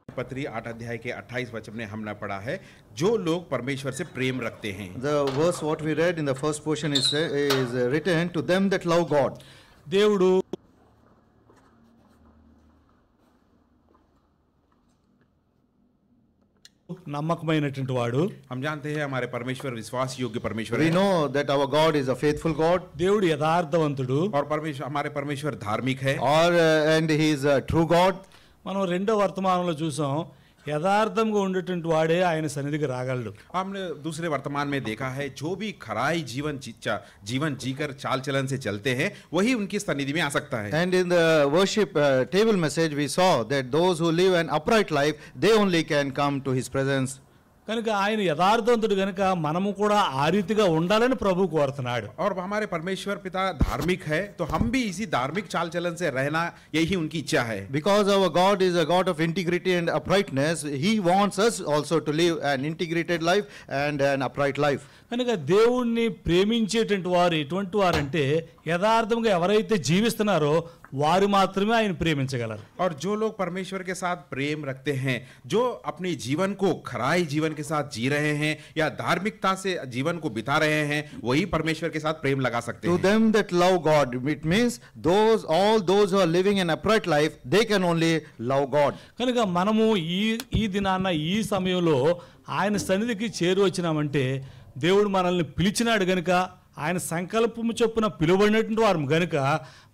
पत्री 8 अध्याय के 28 वचन में हमने पढ़ा है, जो लोग परमेश्वर से प्रेम रखते हैं। The verse what we read in the first portion is written to them that love God. దేవుడు నమ్మకమైనటువంటి వాడు. हम जानते हैं हमारे परमेश्वर विश्वास योग्य परमेश्वर We है know that our God is a faithful God, దేవుడు యథార్థవంతుడు. और हमारे परमेश्वर धार्मिक है। and he is a true God. మనం రెండో వర్తమానంలో చూసాం, యథార్థంగా ఉండేటువంటి వాడే ఆయన సన్నిధికి రాగలడు. हमने दूसरे वर्तमान में देखा है, जो भी खराई जीवन जीकर चाल चलन से चलते हैं वही उनकी सन्निधि में आ सकता है। And in the worship table message we saw that those who live an upright life, they only can come to his presence. కనుక ఆయన యథార్థవంతుడు కనుక మనము కూడా ఆ రీతిగా ఉండాలని ప్రభు కోరుతున్నాడు. और हमारे परमेश्वर पिता धार्मिक है, तो हम भी इसी धार्मिक चाल चलन से रहना, यही उनकी इच्छा है। Because our God is a God of integrity and uprightness, he wants us also to live an integrated life and an upright life. కనుక దేవుణ్ణి ప్రేమించేటువంటి వారు ఎటువంటి వారంటే యథార్థంగా ఎవరైతే జీవిస్తున్నారో వారు మాత్రమే ఆయన ప్రేమించగలరు. और जो लोग परमेश्वर के साथ प्रेम रखते हैं, जो अपने जीवन को खराई जीवन के साथ जी रहे हैं या धार्मिकता से जीवन को बिता रहे हैं, वही परमेश्वर के साथ प्रेम लगा सकते To हैं। them that love God, it means all those who are living an upright life, they can only love God. కనుక మనము ఈ దినాన్న ఈ సమయంలో ఆయన సన్నిధికి చేరువచ్చినామంటే దేవుడు మనల్ని పిలిచినాడు గనుక, ఆయన సంకల్పము చొప్పున పిలువబడినటువంటి వారు గనుక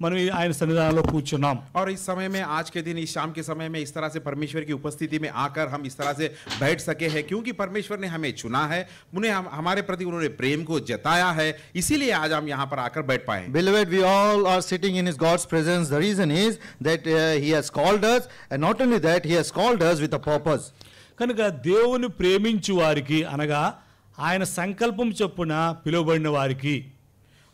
మనం ఆయన సన్నిధానంలో కూర్చున్నాం. और इस समय में, आज के दिन, इस शाम के समय में इस तरह से परमेश्वर की उपस्थिति में आकर हम इस तरह से बैठ सके हैं, क्योंकि परमेश्वर ने हमें चुना है, उन्हें हमारे प्रति उन्होंने प्रेम को जताया है, इसीलिए आज हम यहाँ पर आकर बैठ पाए। Beloved, we all are sitting in his God's presence. The reason is that he has called us, and not only that, he has called us with a purpose. కనుక దేవుని ప్రేమించు వారికి అనగా ఆయన సంకల్పం చొప్పున పిలువబడిన వారికి,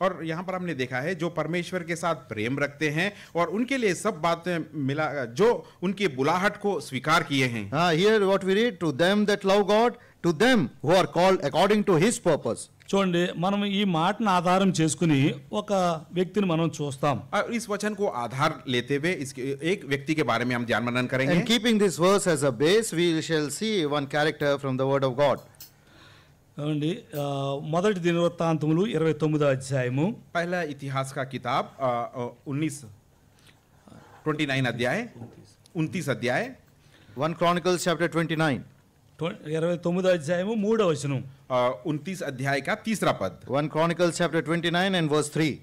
और यहाँ पर हमने देखा है, जो परमेश्वर के साथ प्रेम रखते हैं और उनके लिए सब बातें मिला, जो उनकी बुलाहट को स्वीकार किए हैं। Here what we read, to them that love God, to them who are called according to his purpose. చూడండి, మనం ఈ మాటను ఆధారం చేసుకుని ఒక వ్యక్తిని మనం చూస్తాం. इस वचन को आधार लेते हुए एक व्यक्ति के बारे में हम ध्यान मनन करेंगे। And keeping this verse as a base, we shall see one character from the word of God. అవునండి, మొదటి దినవృత్తాంతములు 29వ అధ్యాయము, पहला इतिहास का किताब 29 अध्याय 29 अध्याय 1 Chronicles chapter 29. 29వ అధ్యాయము 3వ వచనం. 29 अध्याय का तीसरा पद। 1 Chronicles chapter 29 and verse 3.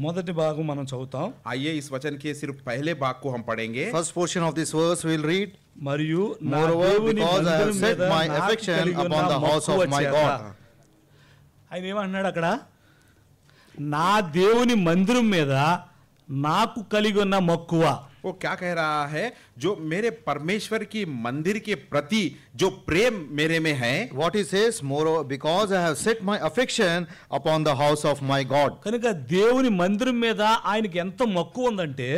మొదటి భాగం మనం చదువుతాం. आइए इस वचन के सिर्फ पहले भाग को हम पढ़ेंगे। First portion of this verse we will read. మరియు నా Moreover, దేవుని because I have మందిరం set మీద my నాకు affection కలిగి ఉన్న upon the house of మక్కువ my చేత. God. ఆయన ఏమంటున్నాడు అక్కడ? నా దేవుని మందిరం మీద నాకు కలిగి ఉన్న మక్కువ. वो क्या कह रहा है? जो मेरे परमेश्वर की मंदिर के प्रति जो प्रेम मेरे में है। What he says, moreover, because I have set my affection upon the house of my God. కనుక దేవుని మందిరం మీద ఆయనకి ఎంత మక్కువ ఉందంటే,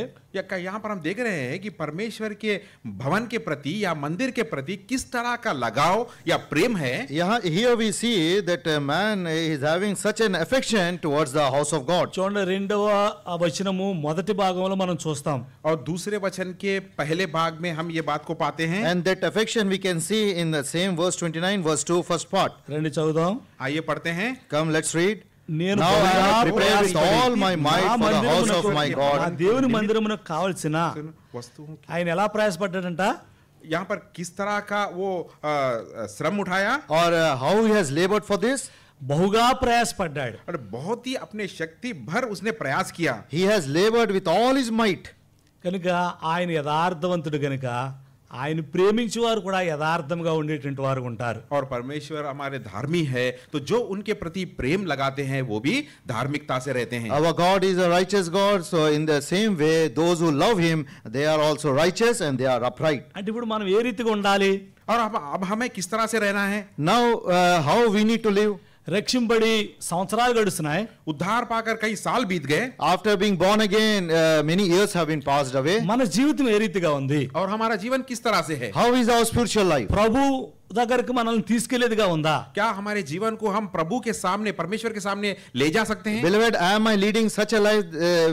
यहाँ पर हम देख रहे हैं कि परमेश्वर के भवन के प्रति या मंदिर के प्रति किस तरह का लगाव या प्रेम है। Here we see that a man is having such an affection towards the house of God. చూడండి, 2వ వచనము మొదటి భాగంలో మనం చూస్తాం. और दूसरे वचन के पहले भाग में हम ये बात को पाते हैं। And that affection we can see in the same verse 29, verse 2, first part. రండి చదువుదాం. आइए पढ़ते हैं। Come, let's read. నేను Now I have prepared with all my might for the house of my నా God. దేవుని మందిరమునకు కావాల్సిన वस्तुओं की ఆయన ఎలా ప్రయాసపడ్డాడంట? यहाँ पर किस तरह का वो श्रम उठाया Or how he has labored for this. బహుగా ప్రయాసపడ్డాడు. और बहुत ही अपने शक्ति भर उसने प्रयास किया। He has labored with all his might. కనుక ఆయన యథార్థవంతుడు కనుక ఆయన ప్రేమించేవారు కూడా యథార్థంగా ఉండేటువంటి వారు ఉంటారు. और परमेश्वर हमारे धार्मी है, तो जो उनके प्रति प्रेम लगाते हैं वो भी धार्मिकता से रहते हैं। Our God is a righteous God, so in the same way those who love him, they are also righteous and they are upright. అంటే ఇప్పుడు మనం ఏ రీతిగా ఉండాలి? और अब हमें किस तरह से रहना है? Now how we need to live? రక్షింపబడి సంవత్సరాలు గడుస్తున్నాయి. उद्धार पाकर कई साल बीत गए। After being born again, many years have been passed away. మన జీవితం ఏ రీతిగా ఉంది? और हमारा जीवन किस तरह से है? How is our spiritual life? ప్రభు దగ్గరికి మనల్ని తీసుకెళ్లేదిగా ఉందా? क्या हमारे जीवन को हम प्रभु के सामने, परमेश्वर के सामने ले जा सकते हैं? Beloved, am I leading such a life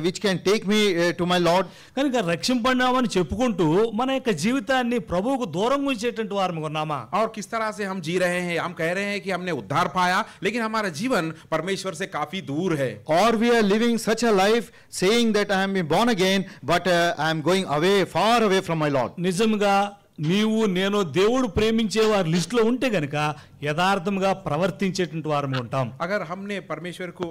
which can take me to my Lord? కనుక రక్షింపడినామని చెప్పుకుంటూ మన యొక్క జీవితాన్ని ప్రభువుకు దూరంగా ఉంచేటువంటి వారు ఉన్నామా? और किस तरह से हम जी रहे हैं? हम कह रहे हैं कि हमने उद्धार पाया, लेकिन हमारा जीवन परमेश्वर से काफी दूर है. Or we are living such a life saying that I am born again, but I am going away, far away from my Lord. నిజంగా నీవు నేను దేవుడు ప్రేమించే వారి లిస్ట్ లో ఉంటే గనక యథార్థంగా ప్రవర్తించేటువంటి వారు ఉంటాం. अगर हमने परमेश्वर को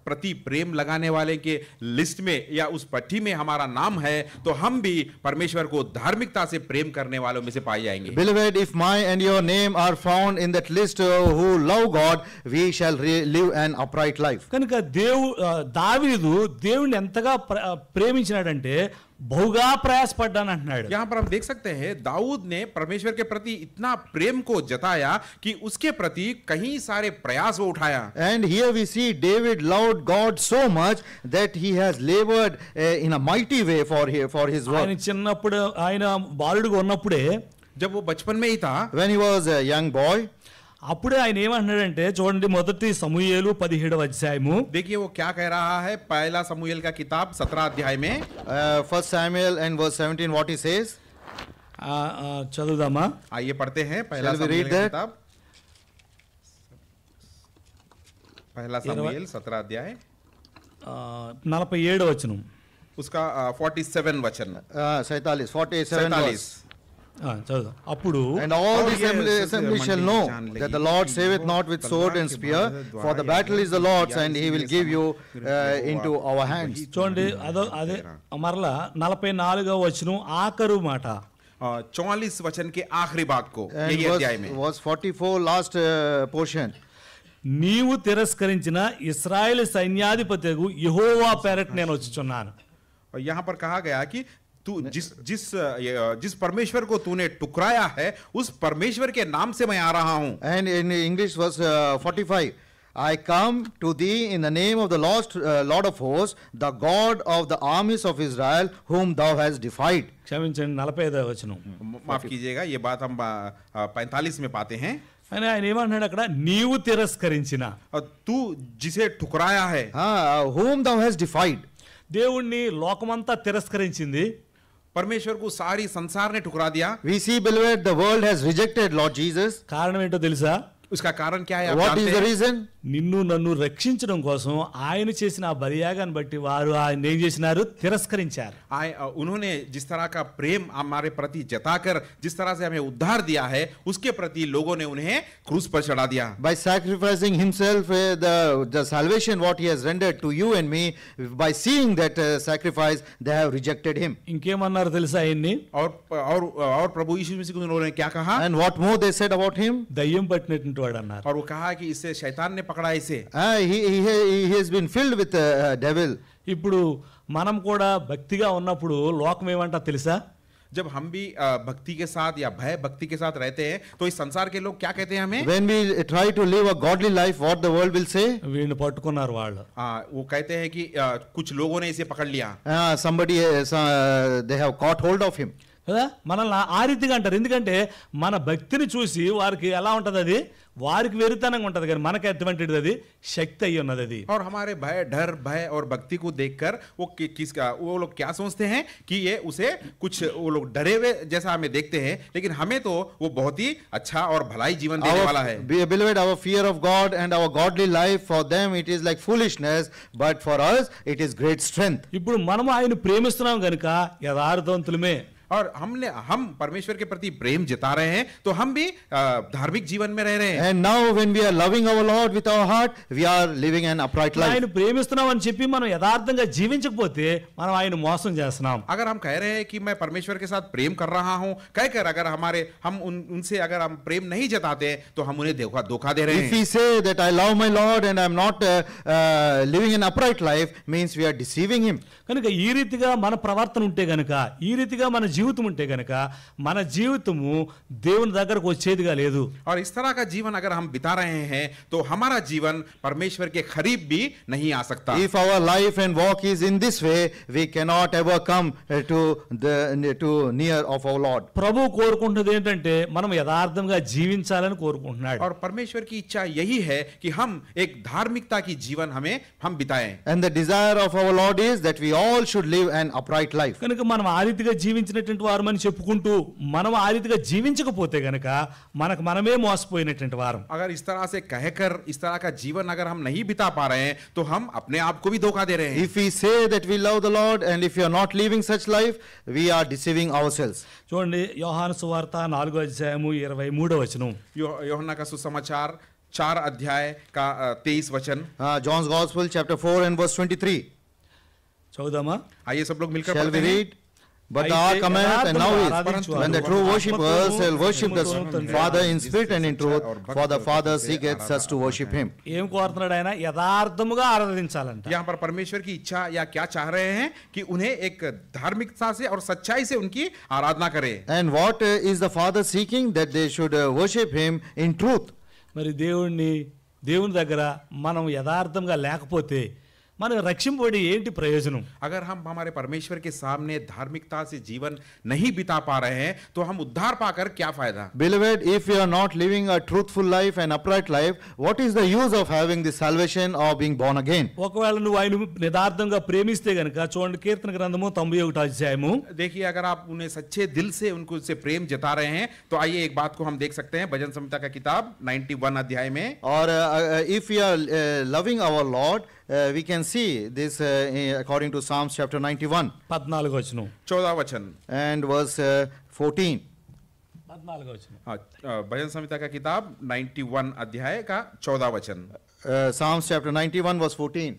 प्रति प्रेम लगाने वाले के लिस्ट में या उस पट्टी में हमारा नाम है, तो हम भी परमेश्वर को धार्मिकता से प्रेम करने वालों में से पाए जाएंगे. Beloved, if my and your name are found in that list who love God, we shall live an upright life. కనుక దావీదు దేవుని ఎంతగా ప్రేమించినాడంటే బహుగా ప్రయాసపడ్డాను అంటున్నాడు. यहाँ पर हम देख सकते हैं दाऊद ने परमेश्वर के प्रति इतना प्रेम को जताया कि उसके प्रति कई सारे प्रयास वो उठाया. And here we see David loved God so much that he has labored in a mighty way for his work. ఆయన చిన్నప్పుడు ఆయన బాలుడుగా ఉన్నప్పుడే, जब वो बचपन में ही था, when he was a young boy, అప్పుడే ఆయన ఏమంటున్నాడంటే చూడండి, మొదటి సమూయేలు 17వ అధ్యాయము. देखिए वो क्या कह रहा है. पहला समूएल का किताब 17 अध्याय में 1 Samuel and verse 17, what he says. చదువుదామా? आइए पढ़ते हैं. पहला Shall we समूएल read का that? किताब, पहला समूएल 17 अध्याय 47వ వచనం. उसका 47 वचन. 47 చదువు. అప్పుడు And all the yes, assembly shall know that the Lord saveth not with sword and spear, for the battle is the Lord's, and he will give you into our hands. చూడండి, అదే మరలా 44వ వచనం ఆఖరు మాట. 44 वचन के आखिरी भाग को And यही अध्याय में verse 44, last portion. నీవు తిరస్కరించిన ఇశ్రాయేలు సైన్యాధిపతియగు యెహోవా పేరట నేను వచ్చుచున్నాను. और यहाँ पर कहा गया कि तू जिस परमेश्वर को तूने टुकराया है, उस परमेश्वर के नाम से मैं आ रहा हूं. And in English verse 45, I come to thee in the name of the Lord of hosts, the God of the armies of Israel, whom thou hast defied. క్షమించండి, 45వ వచనం. माफ कीजिएगा, ये बात हम 45 में पाते हैं. అని ఆయన ఏమంటున్నాడు అక్కడ, నీవు తిరస్కరించిన. और तू जिसे ठुकराया है, Whom thou hast defied. దేవుణ్ణి లోకమంతా తిరస్కరించింది. परमेश्वर को सारी संसार ने ठुकरा दिया. We see, beloved, the world has rejected Lord Jesus. కారణం ఏంటో తెలుసా? उसका कारण क्या है? आप What is जानते the हैं? reason? నిన్ను నన్ను రక్షించడం కోసం ఆయన చేసిన ఆ బలియాగాన్ని బట్టి వారు ఆయన ఏం చేసినారు? తిరస్కరించారు. उन्होंने जिस तरह का प्रेम हमारे प्रति जताकर जिस तरह से हमें उद्धार दिया है, उसके प्रति लोगों ने उन्हें क्रूस पर चढ़ा दिया. By sacrificing himself, the salvation what he has rendered to you and me, by seeing that sacrifice, they have rejected him. ఇంకేమన్నారు తెలుసా ఆయన్ని? और प्रभु यीशु मसीह को उन्होंने क्या कहा? And what more they said about him? దయ్యం పట్టినటువంటి వాడు అన్నారు. और वो कहा कि इससे शैतान ने पकड़ा इसे. He has been filled with devil. ఇప్పుడు మనం కూడా భక్తిగా ఉన్నప్పుడు లోకం ఏమంటా తెలుసా? जब हम भी भक्ति के साथ या भय भक्ति के साथ रहते हैं, तो इस संसार के लोग क्या कहते हैं हमें? When we try to live a godly life, what the world will say? వీడిని పట్టుకున్నారు వాళ్ళు. वो कहते हैं कि कुछ लोगों ने इसे पकड़ लिया. Somebody they have caught hold of him. కదా, మనల్ని ఆ రీతిగా అంటారు. ఎందుకంటే మన భక్తిని చూసి వారికి ఎలా ఉంటది, అది వారికి వెరితనంగా ఉంటది, కానీ మనకి ఎటువంటిది అది శక్తి అయి ఉన్నది అది. और हमारे भय, डर, भय और भक्ति को देखकर वो लोग क्या सोचते हैं कि ये उसे कुछ वो लोग डरे हुए जैसा हमें देखते हैं, लेकिन हमें तो वो बहुत ही अच्छा और भलाई जीवन देने वाला है. Beloved, our fear of God and our godly life, for them it is like foolishness, but for us it is great strength. ఇప్పుడు మనం ఆయన ప్రేమిస్తున్నాం కనుక యథార్థవంతులమే. और हम परमेश्वर के प्रति प्रेम जता रहे हैं, तो हम भी धार्मिक जीवन में रह रहे हैं. And now when we are loving our Lord with our heart, we are living an upright life. ఆయన ప్రేమిస్తున్నాం అని చెప్పి మనం యథార్థంగా జీవించకపోతే మనం ఆయన మోసం చేస్తున్నాం. अगर हम कह रहे हैं कि मैं परमेश्वर के साथ प्रेम कर रहा हूं, कहकर अगर हम उनसे अगर हम प्रेम नहीं जताते, तो हम उन्हें धोखा दे रहे If we हैं. say that I love my Lord and I am not living an upright life, means we are deceiving him. కనుక ఈ రీతిగా మన ప్రవర్తన ఉంటే గనుక, ఈ రీతిగా మన జీవితం ఉంటే గనక మన జీవితము దేవుని దగ్గరకు వచ్చేదిగా లేదు. और इस तरह का जीवन अगर हम बिता रहे हैं तो हमारा जीवन परमेश्वर के करीब भी नहीं आ सकता. If our life and walk is in this way, we cannot ever come to near of our Lord. ప్రభు కోరుకుంటున్నది ఏంటంటే మనం యథార్థంగా జీవించాలని కోరుకుంటున్నాడు. और परमेश्वर की इच्छा यही है कि हम एक धार्मिकता की जीवन हम बिताएं. And the desire of our Lord is that we all should live an upright life. కనుక మనం ఆ రీతిగా జీవించినటువంటి వారమని చెప్పుకుంటూ మనం ఆ రీతిగా జీవించకపోతే గనక మనమే మోసపోయినటువంటి వారం. अगर इस तरह से कहकर इस तरह का जीवन अगर हम नहीं बिता पा रहे हैं तो हम अपने आप को भी धोखा दे रहे हैं. If we say that we love the Lord and if we are not living such life, we are deceiving ourselves. చూడండి యోహాను సువార్త 4:23 యోహన్నా का सुसमाचार 4 अध्याय का 23 वचन. John's Gospel chapter 4 and verse 23. చదువుదామా? आइए सब लोग मिलकर Shall we पढ़ते हैं. read? But the hour cometh and now is when the true worshippers shall worship the Father in spirit and in truth, for the Father seeketh such to worship him. ఏం కోరుతున్నాడు ఆయన? యథార్థముగా ఆరాధించాలంట. यहाँ पर परमेश्वर की इच्छा या क्या चाह रहे हैं कि उन्हें एक धार्मिकता से और सच्चाई से उनकी आराधना करें. And what is the Father seeking? That they should worship him in truth. మరి దేవుని దగ్గర మనం యథార్థంగా లేకపోతే మనం రక్షింపబడి ఏంటి ప్రయోజనం? अगर हम हमारे परमेश्वर के सामने धार्मिकता से जीवन नहीं बिता पा रहे हैं तो हम उद्धार पाकर क्या फायदा? Beloved, if we are not living a truthful life and upright life, what is the use of having the salvation or being born again? ఒకవేళ నువ్వు ఆయన యథార్థంగా ప్రేమిస్తే గనుక చూడండి కీర్తన గ్రంథము 91 అధ్యాయము. देखिए अगर आप उन्हें सच्चे दिल से उनसे प्रेम जता रहे हैं तो आइए एक बात को हम देख सकते हैं भजन संहिता का किताब 91 अध्याय में. Or if we are loving our Lord, we can see this according to Psalms chapter 91 14 वचन and verse 14. भजन संहिता का किताब 91 अध्याय का 14 वचन. Psalms chapter 91 verse 14.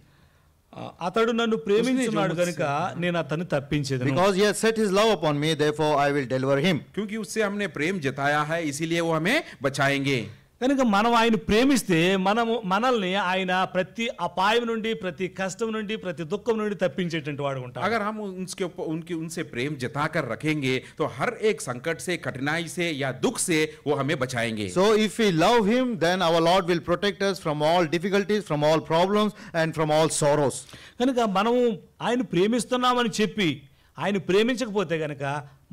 అతడు నన్ను ప్రేమించున్నాడు గనుక నేను అతన్ని తప్పించేదను. Because he has set his love upon me, therefore I will deliver him. क्योंकि उससे हमने प्रेम जताया है इसीलिए वो हमें बचाएंगे. కనుక మనం ఆయన ప్రేమిస్తే మనల్ని ఆయన ప్రతి అపాయం నుండి, ప్రతి కష్టం నుండి, ప్రతి దుఃఖం నుండి తప్పించేటువంటి వాడు ఉంటాడు. अगर हम उनसे प्रेम जताकर रखेंगे तो हर एक संकट से, कठिनाई से या दुख से वो हमें बचाएंगे. So if we love him, then our Lord will protect us from all difficulties, from all problems and from all sorrows. కనుక మనము ఆయన ప్రేమిస్తున్నామని చెప్పి ఆయన ప్రేమించకపోతే గనక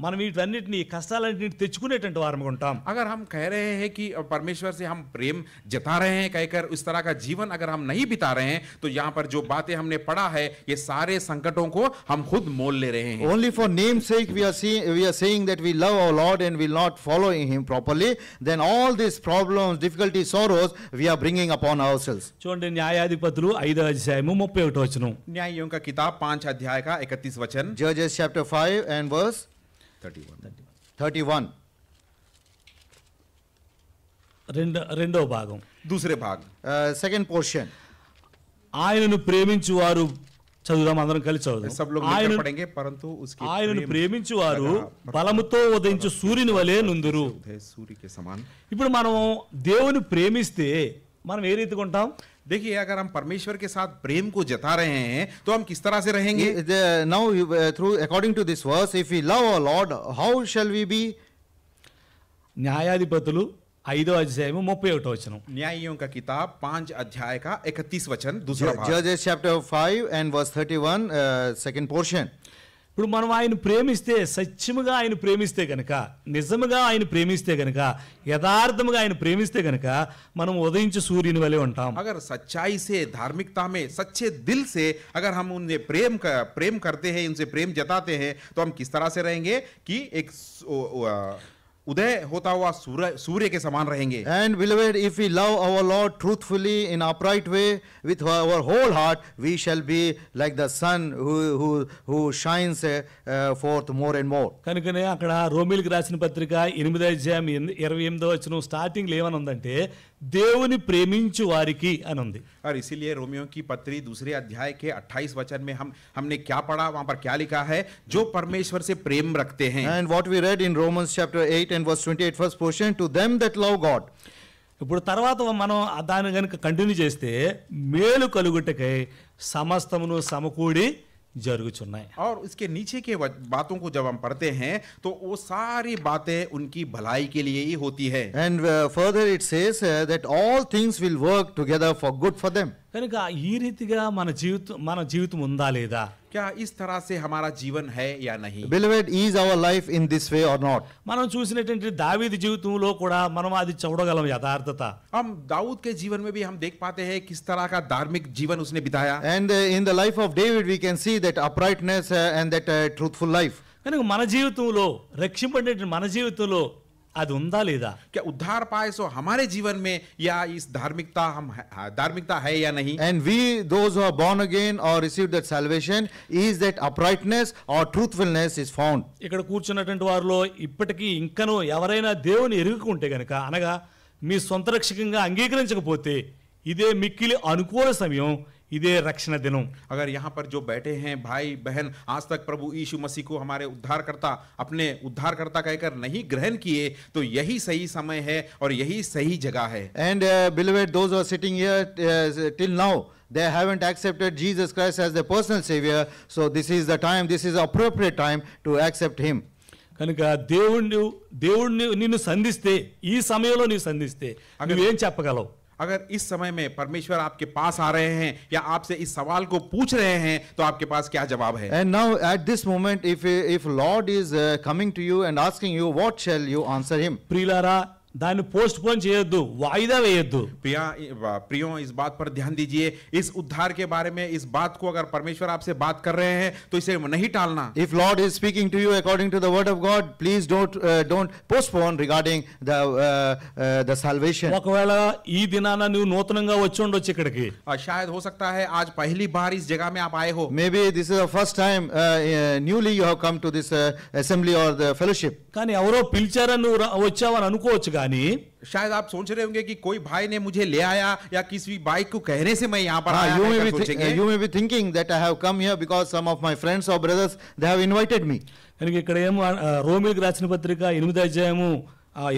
మనం వీటన్నిటిని కష్టాలన్నింటినీ తెచ్చుకునేటువంటి వారముగా ఉంటాం. अगर हम कह रहे हैं कि परमेश्वर से हम प्रेम जता रहे हैं कहकर इस तरह का जीवन अगर हम नहीं बिता रहे हैं तो यहाँ पर जो बातें हमने पढ़ा है ये सारे संकटों को हम खुद मोल ले रहे हैं. Only for name's sake we are saying that we love our Lord and will not follow him properly, then all these problems, difficulties, sorrows we are bringing upon ourselves. చూడండి న్యాయాధిపతులు 5వ అధ్యాయము 31వ వచనం. न्यायियों का किताब 5 अध्याय का 31 वचन. Judges chapter 5 and verse 31. రెండవ భాగం, दूसरे भाग, second portion. ఆయనను ప్రేమించువారు, చదువుదాం అందరం కలిసి చదువుదాం. सब लोग मिलकर पढ़ेंगे परंतु उसके ఆయనను ప్రేమించువారు బలముతో ఉదయించు సూర్యుని వలె నుందురు. सूर्य के समान. ఇప్పుడు మనం దేవుని ప్రేమిస్తే మనం ఏ రీతిగా ఉంటాం? देखिए अगर हम परमेश्वर के साथ प्रेम को जता रहे हैं तो हम किस तरह से रहेंगे? Now according to this verse, if we love our Lord, how shall we be? న్యాయాధిపతులు 5వ అధ్యాయము 31వ వచనం. न्यायियों का किताब 5 अध्याय का 31 वचन, दूसरा भाग. Judges chapter 5 and verse 31, second portion. ఇప్పుడు మనం ఆయన ప్రేమిస్తే, సత్యముగా ఆయన ప్రేమిస్తే గనక, నిజముగా ఆయన ప్రేమిస్తే గనక, యథార్థముగా ఆయన ప్రేమిస్తే గనక మనం ఉదయించు సూర్యుని వలె ఉంటాం. अगर सच्चाई से, धार्मिकता में, सच्चे दिल से अगर हम उन्हें प्रेम करते हैं, उनसे प्रेम जताते हैं तो हम किस तरह से रहेंगे कि एक उदय होता हुआ सूर्य के समान रहेंगे. And beloved, if we love our Lord truthfully in upright way with our whole heart, we shall be like the sun who shines forth more and more. కనుకనే అక్కడ రోమీయులకు రాసిన పత్రిక 8వ అధ్యాయం 28వ వచనం స్టార్టింగ్ లో ఏమని ఉందంటే దేవుని ప్రేమించు వారికి అని ఉంది. और इसीलिए रोमियो की पत्री 2 अध्याय के 28 वचन में हमने क्या पढ़ा, वहां पर क्या लिखा है? जो परमेश्वर से प्रेम रखते हैं. And what we read in Romans chapter 8 and verse 28 first portion, to them that love God. ఇప్పుడు తర్వాత మనం దాన్ని కనుక కంటిన్యూ చేస్తే మేలు కలుగుటకై సమస్తమును సమకూడి జరుగుచున్నాయి. और इसके नीचे के बातों को जब हम पढ़ते हैं तो वो सारी बातें उनकी भलाई के लिए ही होती है. And further it says that all things will work together for good for them. కనుక ఈ రీతిగా మన జీవితం ఉందా లేదా? क्या इस तरह से हमारा जीवन है या नहीं? Beloved, is our life in this way or not? మనం చూసినటువంటి దావీదు జీవితంలో కూడా మనం అది చూడగలం యథార్థత. हम दाऊद के जीवन में भी हम देख पाते हैं किस तरह का धार्मिक जीवन उसने बिताया. And in the life of David we can see that uprightness and that truthful life. కనుక మన జీవితంలో రక్షింపబడిన మన జీవితంలో అది ఉందా లేదా? क्या उद्धार पाए सो हमारे जीवन में या इस धार्मिकता है या नहीं? And we, those who are born again or received that salvation, is that uprightness or truthfulness is found. ఇక్కడ కూర్చున్నటువంటి వారిలో ఇప్పటికీ ఇంకనూ ఎవరైనా దేవుని ఎరుగుకుంటే గనక, అనగా మీ సొంత రక్షకంగా అంగీకరించకపోతే ఇదే మిక్కిలి అనుకూల సమయం, इदे रक्षण दिनों. अगर यहाँ पर जो बैठे हैं भाई बहन आज तक प्रभु यीशु मसीह को हमारे अपने उद्धारकर्ता कहकर नहीं ग्रहण किए तो यही सही समय है और यही सही जगह है. And beloved, those who are sitting here till now, they haven't accepted Jesus Christ as their personal savior, so this is the time, this is the appropriate time to accept him. కనుక దేవుణ్ణి నిన్ను సంధిస్తే, ఈ సమయంలో నీవు సంధిస్తే నువ్వేం చెప్పగలవు? अगर इस समय में परमेश्वर आपके पास आ रहे हैं या आपसे इस सवाल को पूछ रहे हैं तो आपके पास क्या जवाब है? And now at this moment, if Lord is coming to you and asking you, what shall you answer him? ప్రియులారా, దాన్ని పోస్ట్ పోన్ చేయొద్దు, వాయిదా వేయొద్దు. प्रियों, इस बात पर ध्यान दीजिए. इस उद्धार के बारे में इस बात को अगर परमेश्वर आपसे बात कर रहे हैं तो इसे नहीं टालना. If Lord is speaking to you according to the word of God, please don't postpone regarding the salvation. ఒకవేళ ఈ దినాన నువ్వు నూతనంగా వచ్చి ఉండొచ్చు ఇక్కడికి. शायद हो सकता है आज पहली बार इस जगह में आप आए हो. Maybe this is the first time newly you have come to this assembly or the fellowship. కానీ ఎవరో పిలిచారని నువ్వు వచ్చావని అనుకోవచ్చు. కానీ शायद आप सोच रहे होंगे कि कोई भाई ने मुझे ले आया या किसी भाई को कहने से मैं यहाँ पर आया. You may be thinking that I have come here because some of my friends or brothers, they have invited me. కనుక ఇక్కడ ఏమో రోమీయులకు రాసిన పత్రిక 8వ అధ్యాయము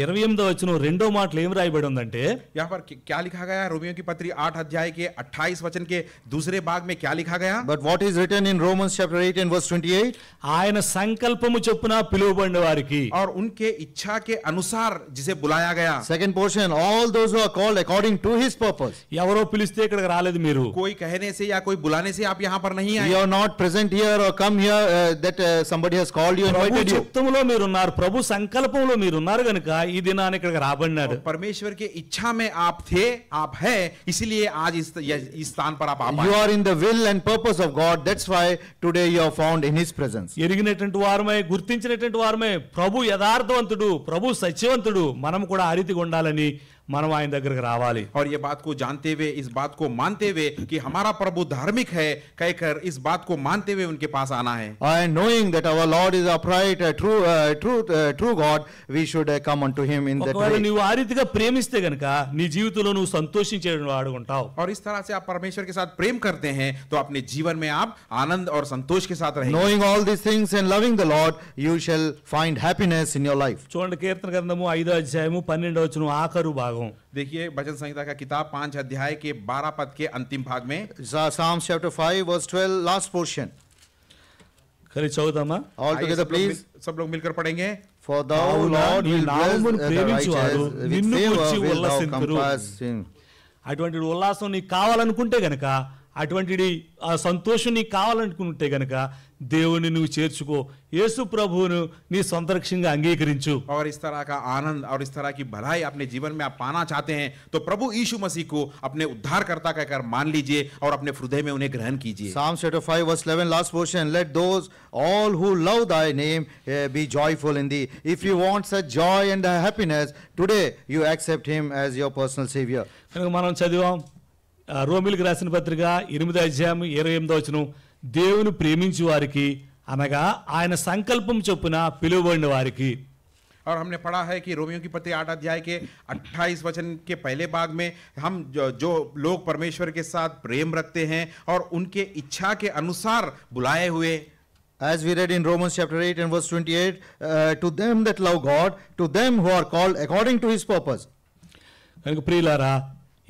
28వ వచనం రెండో మాటలో ఏం రాయబడి ఉందంటే, यहाँ पर क्या लिखा गया? रोमियो की पत्री 8 अध्याय के 28 वचन के दूसरे भाग में क्या लिखा गया? But what is written in Romans chapter 8 and verse 28? ఆయన సంకల్పము చొప్పున పిలువబడిన వారికి, और उनके इच्छा के अनुसार जिसे बुलाया गया. Second portion, all those who are called according to his purpose. ఎవరో పిలిస్తే ఇక్కడికి రాలేదు మీరు. कोई कहने से या कोई बुलाने से आप यहाँ पर नहीं आए. You are not present here or come here that somebody has called you, invited you. ప్రభు చిత్తములో మీరు ఉన్నారు, ప్రభు సంకల్పంలో మీరు ఉన్నారు గనుక ఈ దినాన ఇక్కడికి రాబడినారు. परमेश्वर के इच्छा में आप थे, आप है, इसलिए आज इस स्थान पर आप You are in the will and purpose of God. That's why today you are found in his presence. ఎరిగినటువంటి వారమై, గుర్తించినటువంటి వారమై, ప్రభు యథార్థవంతుడు, ప్రభు సత్యవంతుడు, మనం కూడా ఆ రీతిగా ఉండాలని మనం ఆయన దగ్గరికి రావాలి. और ये बात को जानते हुए, इस बात को मानते हुए कि हमारा प्रभु धार्मिक है कहकर इस बात को मानते हुए उनके पास आना है. And knowing that our Lord is upright, true God, we should come unto him in that ఒకవేళ way. నువ్వు ఆ రీతిగా ప్రేమిస్తే గనుక నీ జీవితంలో నువ్వు సంతోషించే వాడు ఉంటావు. और इस तरह से आप परमेश्वर के साथ प्रेम करते हैं तो अपने जीवन में आप आनंद और संतोष के साथ रहेंगे. Knowing all these things and loving the Lord, you shall find happiness in your life. చూడండి, కీర్తన గ్రంథము 5వ అధ్యాయము 12వ వచనం ఆఖరు భాగం. देखिए भजन संहिता का किताब 5 अध्याय के 12 पद के अंतिम भाग में, Psalms chapter 5 verse 12, last portion. కలిసి చదువుదామా? All together please. सब लोग मिलकर पढ़ेंगे. For thou, Lord, నీ will bless నామమును the ప్రేమించువారు righteous, with నిన్ను favor గూర్చి will thou ఉల్లసింతురు. compass him. అటువంటి ఉల్లాసం నీకు కావాలనుకుంటే గనక, అటువంటి ఆ సంతోషం నీకు కావాలనుకుంటే గనక దేవుని నువ్వు చేర్చుకో, యేసు ప్రభువును నీ సొంత రక్షణగా అంగీకరించు. और इस तरह का आनंद और इस तरह की भलाई अपने जीवन में आप पाना चाहते हैं तो प्रभु यीशु मसीह को अपने उद्धारकर्ता कहकर मान लीजिए और अपने हृदय में उन्हें ग्रहण कीजिए. Psalms chapter 5 verse 11, last portion. Let those all who love thy name be joyful in thee. If you want such joy and happiness, today you accept him as your personal savior. కనుక మనం చదివాం రోమీయులకు రాసిన పత్రిక 8వ అధ్యాయం 28వ వచనం, దేవుని ప్రేమించు వారికి, అనగా ఆయన సంకల్పం చొప్పున పిలువబడిన వారికి. और हमने पढ़ा है कि रोमियो की पत्री 8 अध्याय के 28 वचन के पहले भाग में हम जो लोग परमेश्वर के साथ प्रेम रखते हैं और उनके इच्छा के अनुसार बुलाए हुए, As we read in Romans chapter 8 and verse 28, to them that love God, to them who are called according to his purpose. కనుక ప్రియులారా,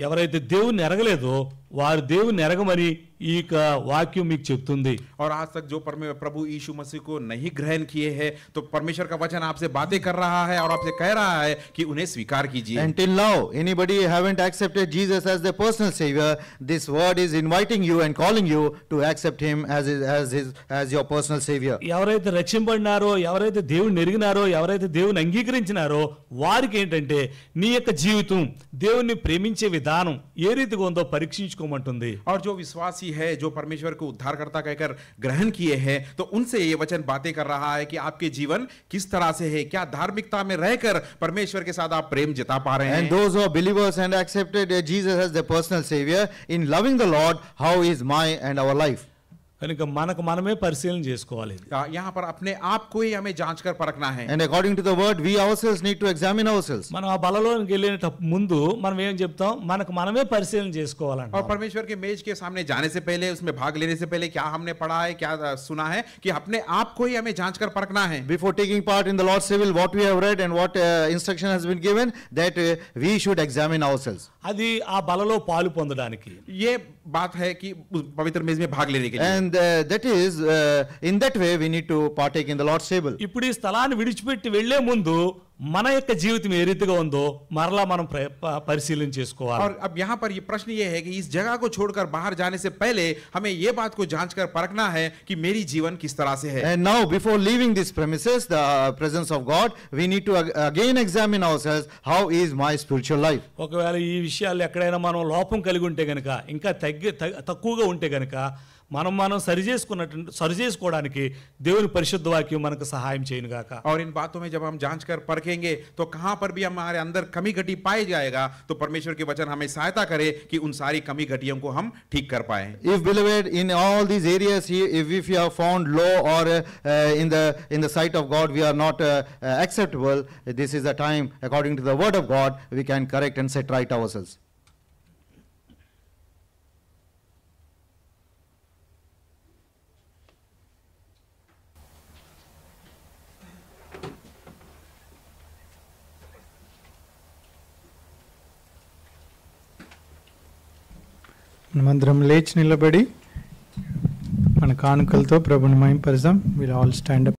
ఎవరైతే దేవుణ్ణి ఎరగలేదో వారు దేవుని ఎరగమని ఈ యొక్క వాక్యం మీకు చెప్తుంది. और आज तक जो प्रभु यीशु मसीह को नहीं ग्रहण किए हैं तो परमेश्वर का वचन आपसे बातें कर रहा है और आपसे कह रहा है कि उन्हें स्वीकार कीजिए. Until now, anybody haven't accepted Jesus as their personal savior, this word is inviting you and calling you to accept him as your personal savior. ఎవరైతే రక్షింపబడినారో, ఎవరైతే దేవుని ఎరిగినారో, ఎవరైతే దేవుని అంగీకరించినారో వారికి ఏంటంటే నీ యొక్క జీవితం దేవుని ప్రేమించే విధానం ఏ రీతిగా ఉందో పరీక్షించుకోమంటుంది. और जो विश्वासी है, जो परमेश्वर को उद्धारकर्ता कहकर ग्रहण किए हैं, तो उनसे ये वचन बातें कर रहा है कि आपके जीवन किस तरह से है, क्या धार्मिकता में रहकर परमेश्वर के साथ आप प्रेम जता पा रहे हैं. And those who are believers and accepted Jesus as their personal savior, in loving the Lord, how is my and our life? కనుక మనకు మనమే పరిశీలన చేసుకోవాలి. यहाँ पर अपने आप को ही हमें जांच कर परखना है. And according to the word, we ourselves need to examine ourselves. మనం ఆ బలలోనికి వెళ్ళేట ముందు మనం ఏం చెప్తాం, మనకు మనమే పరిశీలన చేసుకోవాలంట. और परमेश्वर के मेज के सामने जाने से पहले, उसमें भाग लेने से पहले क्या हमने पढ़ा है, क्या सुना है, कि अपने आप को ही हमें जांच कर परखना है. Before taking part in the Lord's table, what we have read and what instruction has been given, that we should examine ourselves. అది ఆ బలలో పాలు పొందడానికి. ये बात है कि पवित्र मेज में भाग लेने के लिए. And that is in that way we need to partake in the Lord's table. ఇప్పుడు ఈ స్థలాన్ని విడిచిపెట్టి వెళ్లే ముందు మన యొక్క జీవితం ఏ రీతిగా ఉందో మరలా మనం పరిశీలన చేసుకోవాలి. और अब यहाँ पर ये प्रश्न ये है कि इस जगह को छोड़कर बाहर जाने से पहले हमें ये बात को जांच कर परखना है कि मेरी जीवन किस तरह से है. And now before leaving this premises, the presence of God, we need to again examine ourselves, how is my spiritual life. ఒకవేళ ఈ విషయాలు ఎక్కడైనా మనం లోపం కలిగి ఉంటే గనుక, ఇంకా తక్కువగా ఉంటే గనుక మనం సరిచేసుకోవడానికి దేవుని పరిశుద్ధ వాక్యం మనకు సహాయం చేయను గాక. और इन बातों में जब हम जांच कर परखेंगे तो कहां पर भी हमारे अंदर कमी घटी पाई जाएगा, तो परमेश्वर के वचन हमें सहायता करे कि उन सारी कमी घटियों को हम ठीक कर पाए. If beloved, in all these areas, if you have found low or in the sight of God we are not acceptable, this is the time, according to the word of God, we can correct and set right ourselves. మనమందరం లేచి నిలబడి మన కానుకలతో ప్రభుని మహిమపరచుదాం. Will all stand up.